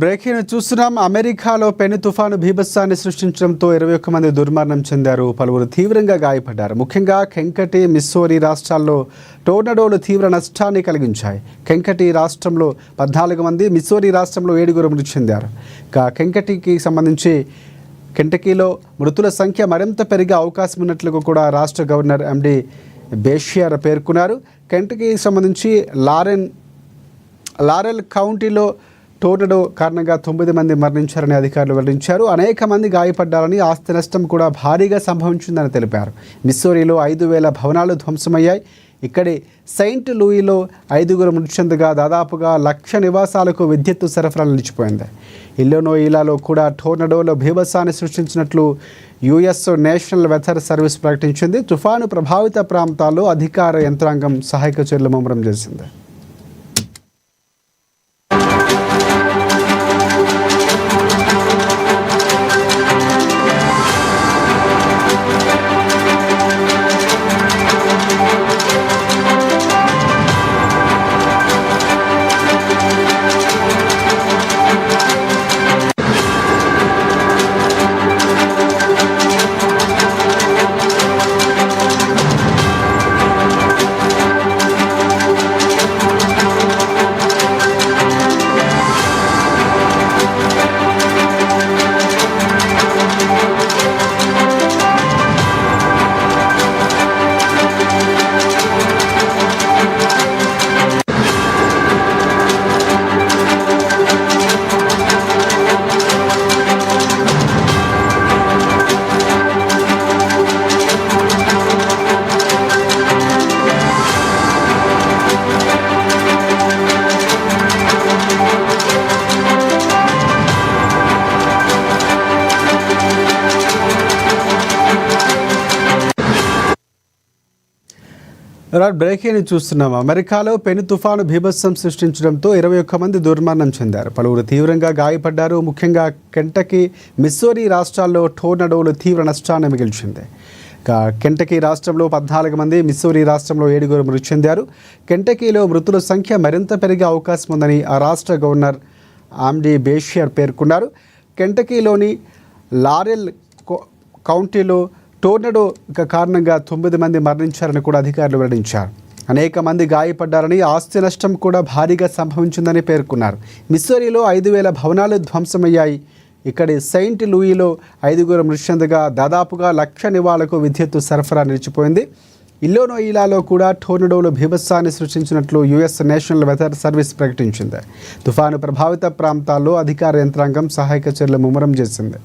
Breaking చూస్తున్నాం. అమెరికాలో పెను తుఫాను బీభత్సాన్ని సృష్టించడంతో 21 మంది దుర్మరణం చెందారు. పలువురు తీవ్రంగా గాయపడ్డారు. ముఖ్యంగా కెంటకీ, మిస్సోరీ రాష్ట్రాల్లో టోర్నడోలు తీవ్ర నష్టాన్ని కలిగించాయి. కెంటకీ రాష్ట్రంలో 14 మంది, మిస్సోరీ రాష్ట్రంలో 7 మృతి చెందారు. ఇక కెంటకీలో మృతుల సంఖ్య మరింత పెరిగే అవకాశం ఉన్నట్లుగా కూడా రాష్ట్ర గవర్నర్ ఎండి బేషియర్ పేర్కొన్నారు. కెంటకీకి సంబంధించి లారెల్ కౌంటీలో టోర్నడో కారణంగా 9 మంది మరణించారని అధికారులు వెల్లడించారు. అనేక మంది గాయపడ్డారని, ఆస్తి నష్టం కూడా భారీగా సంభవించిందని తెలిపారు. మిస్సోరీలో 5,000 భవనాలు ధ్వంసమయ్యాయి. ఇక్కడి సెయింట్ లూయిలో 5 మృతి చెందగా దాదాపుగా 1,00,000 నివాసాలకు విద్యుత్తు సరఫరా నిలిచిపోయింది. ఇల్లినోయిలో కూడా టోర్నడోలో బీభత్సాన్ని సృష్టించినట్లు యుఎస్ నేషనల్ వెదర్ సర్వీస్ ప్రకటించింది. తుఫాను ప్రభావిత ప్రాంతాల్లో అధికార యంత్రాంగం సహాయక చర్యలు ముమ్మరం చేసింది. బ్రేకింగ్ చూస్తున్నాం. అమెరికాలో పెను తుఫాను బీభత్సం సృష్టించడంతో 21 మంది దుర్మరణం చెందారు. పలువురు తీవ్రంగా గాయపడ్డారు. ముఖ్యంగా కెంటకీ, మిస్సోరీ రాష్ట్రాల్లో టోర్నడోలు తీవ్ర నష్టాన్ని మిగిల్చింది. కెంటకీ రాష్ట్రంలో 14 మంది, మిస్సోరీ రాష్ట్రంలో 7 మృతి చెందారు. కెంటకీలో మృతుల సంఖ్య మరింత పెరిగే అవకాశం ఉందని ఆ రాష్ట్ర గవర్నర్ ఎండి బేషియర్ పేర్కొన్నారు. కెంటకీలోని లారెల్ కౌంటీలో టోర్నడో కారణంగా 9 మంది మరణించారని కూడా అధికారులు వెల్లడించారు. అనేక మంది గాయపడ్డారని, ఆస్తి నష్టం కూడా భారీగా సంభవించిందని పేర్కొన్నారు. మిస్సోరీలో 5,000 భవనాలు ధ్వంసమయ్యాయి. ఇక్కడి సెయింట్ లూయిలో 5 మృతి చెందగా దాదాపుగా 1,00,000 నివాసాలకు విద్యుత్తు సరఫరా నిలిచిపోయింది. ఇల్లినోయిలో కూడా టోర్నడోలు బీభత్సాన్ని సృష్టించినట్లు యుఎస్ నేషనల్ వెదర్ సర్వీస్ ప్రకటించింది. తుఫాను ప్రభావిత ప్రాంతాల్లో అధికార యంత్రాంగం సహాయక చర్యలు ముమ్మరం చేసింది.